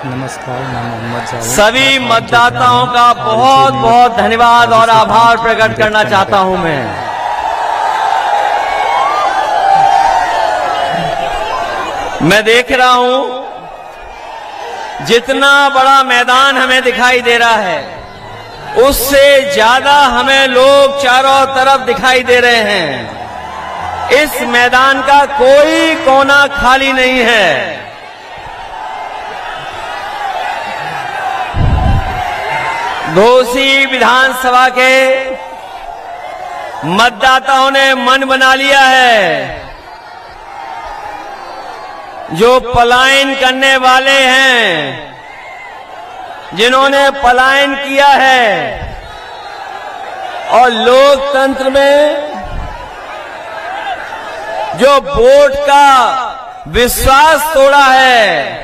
नमस्कार, मैं मोहम्मद जावेद। सभी मतदाताओं का बहुत बहुत धन्यवाद और आभार प्रकट करना चाहता हूं मैं देख रहा हूं जितना बड़ा मैदान हमें दिखाई दे रहा है उससे ज्यादा हमें लोग चारों तरफ दिखाई दे रहे हैं। इस मैदान का कोई कोना खाली नहीं है। घोसी विधानसभा के मतदाताओं ने मन बना लिया है। जो पलायन करने वाले हैं, जिन्होंने पलायन किया है और लोकतंत्र में जो वोट का विश्वास तोड़ा है,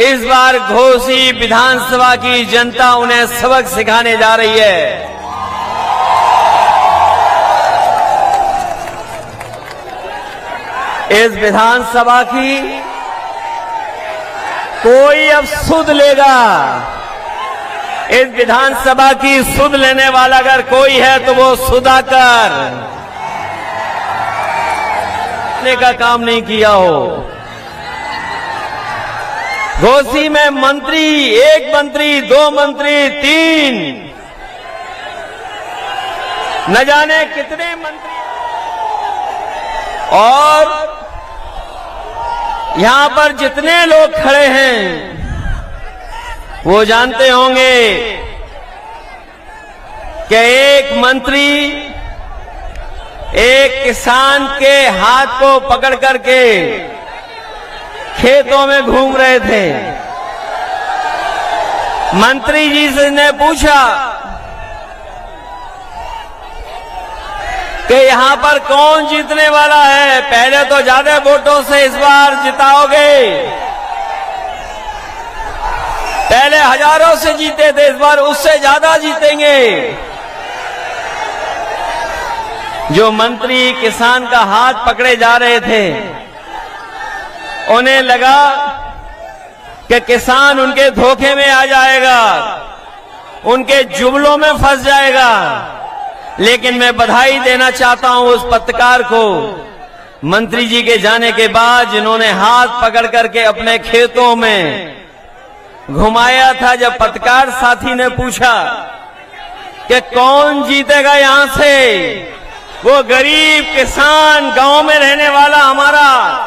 इस बार घोसी विधानसभा की जनता उन्हें सबक सिखाने जा रही है। इस विधानसभा की कोई अब सुध लेगा। इस विधानसभा की सुध लेने वाला अगर कोई है तो वो सुधाकर ने का काम नहीं किया हो। घोसी में मंत्री, एक मंत्री, दो मंत्री, तीन, न जाने कितने मंत्री, और यहां पर जितने लोग खड़े हैं वो जानते होंगे कि एक मंत्री एक किसान के हाथ को पकड़ करके खेतों में घूम रहे थे। मंत्री जी से ने पूछा कि यहां पर कौन जीतने वाला है। पहले तो ज्यादा वोटों से इस बार जिताओगे, पहले हजारों से जीते थे, इस बार उससे ज्यादा जीतेंगे। जो मंत्री किसान का हाथ पकड़े जा रहे थे, उन्हें लगा कि किसान उनके धोखे में आ जाएगा, उनके जुमलों में फंस जाएगा। लेकिन मैं बधाई देना चाहता हूं उस पत्रकार को, मंत्री जी के जाने के बाद, जिन्होंने हाथ पकड़ करके अपने खेतों में घुमाया था। जब पत्रकार साथी ने पूछा कि कौन जीतेगा यहां से, वो गरीब किसान गांव में रहने वाला हमारा,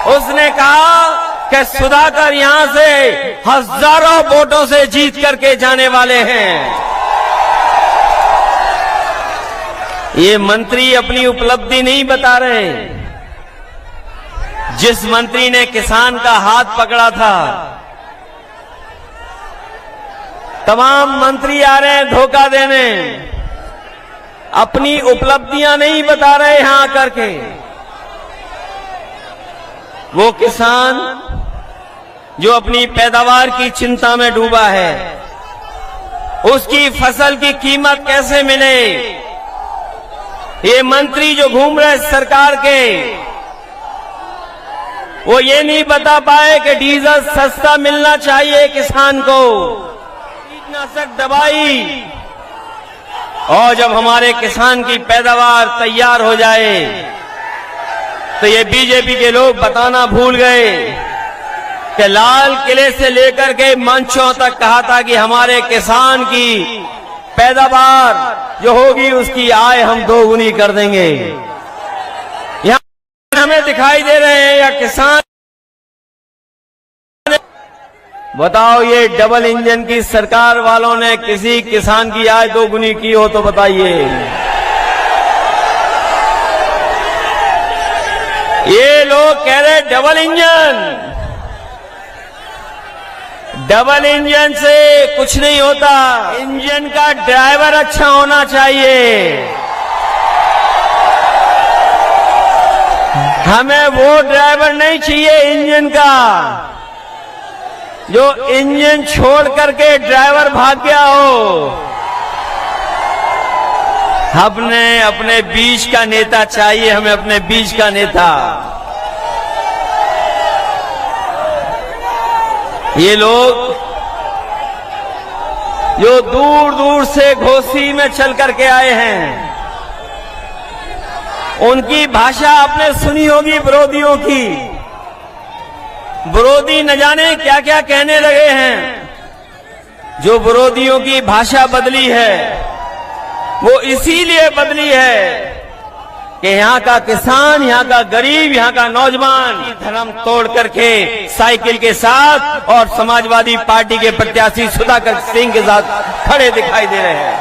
उसने कहा कि सुधाकर यहां से हजारों वोटों से जीत करके जाने वाले हैं। ये मंत्री अपनी उपलब्धि नहीं बता रहे। जिस मंत्री ने किसान का हाथ पकड़ा था, तमाम मंत्री आ रहे हैं धोखा देने, अपनी उपलब्धियां नहीं बता रहे यहां आकर के। वो किसान जो अपनी पैदावार की चिंता में डूबा है, उसकी फसल की कीमत कैसे मिले। ये मंत्री जो घूम रहे सरकार के, वो ये नहीं बता पाए कि डीजल सस्ता मिलना चाहिए किसान को, कीटनाशक दवाई, और जब हमारे किसान की पैदावार तैयार हो जाए तो ये बीजेपी के लोग बताना भूल गए कि लाल किले से लेकर के मंचों तक कहा था कि हमारे किसान की पैदावार जो होगी उसकी आय हम दोगुनी कर देंगे। यहां हमें दिखाई दे रहे हैं या किसान, बताओ ये डबल इंजन की सरकार वालों ने किसी किसान की आय दोगुनी की हो तो बताइए। ये लोग कह रहे डबल इंजन, डबल इंजन से कुछ नहीं होता, इंजन का ड्राइवर अच्छा होना चाहिए। हमें वो ड्राइवर नहीं चाहिए इंजन का जो इंजन छोड़ करके ड्राइवर भाग गया हो। हमने अपने बीच का नेता चाहिए, हमें अपने बीच का नेता। ये लोग जो दूर दूर से घोसी में चल करके आए हैं, उनकी भाषा आपने सुनी होगी विरोधियों की। विरोधी न जाने क्या क्या कहने लगे हैं। जो विरोधियों की भाषा बदली है वो इसीलिए बदली है कि यहाँ का किसान, यहाँ का गरीब, यहाँ का नौजवान धर्म तोड़ करके साइकिल के साथ और समाजवादी पार्टी के प्रत्याशी सुधाकर सिंह के साथ खड़े दिखाई दे रहे हैं।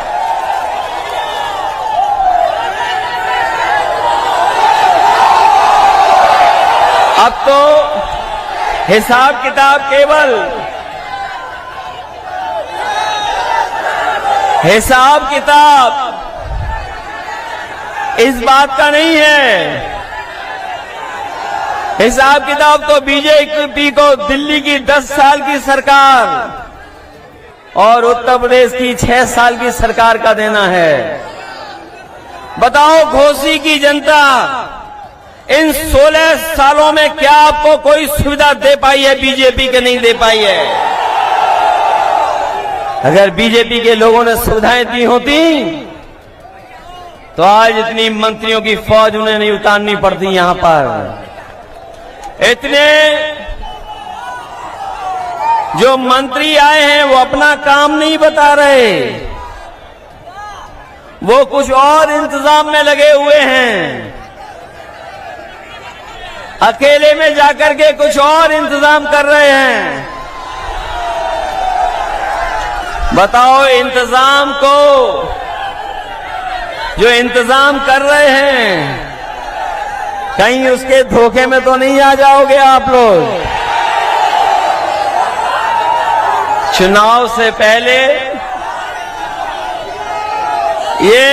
अब तो हिसाब किताब केवल हिसाब किताब इस बात का नहीं है। हिसाब किताब तो बीजेपी को दिल्ली की 10 साल की सरकार और उत्तर प्रदेश की 6 साल की सरकार का देना है। बताओ घोसी की जनता इन 16 सालों में क्या आपको कोई सुविधा दे पाई है? बीजेपी के नहीं दे पाई है। अगर बीजेपी के लोगों ने सुविधाएं दी होती तो आज इतनी मंत्रियों की फौज उन्हें नहीं उतारनी पड़ती। यहां पर इतने जो मंत्री आए हैं वो अपना काम नहीं बता रहे, वो कुछ और इंतजाम में लगे हुए हैं। अकेले में जाकर के कुछ और इंतजाम कर रहे हैं। बताओ इंतजाम को जो इंतजाम कर रहे हैं कहीं उसके धोखे में तो नहीं आ जाओगे आप लोग? चुनाव से पहले ये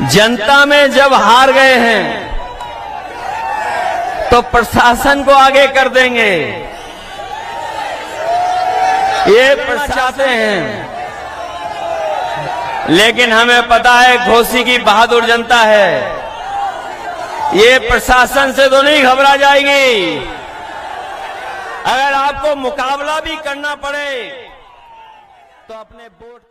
जनता में जब हार गए हैं तो प्रशासन को आगे कर देंगे, ये प्रशासन हैं। लेकिन हमें पता है घोसी की बहादुर जनता है, ये प्रशासन से तो नहीं घबरा जाएगी। अगर आपको मुकाबला भी करना पड़े तो अपने वोट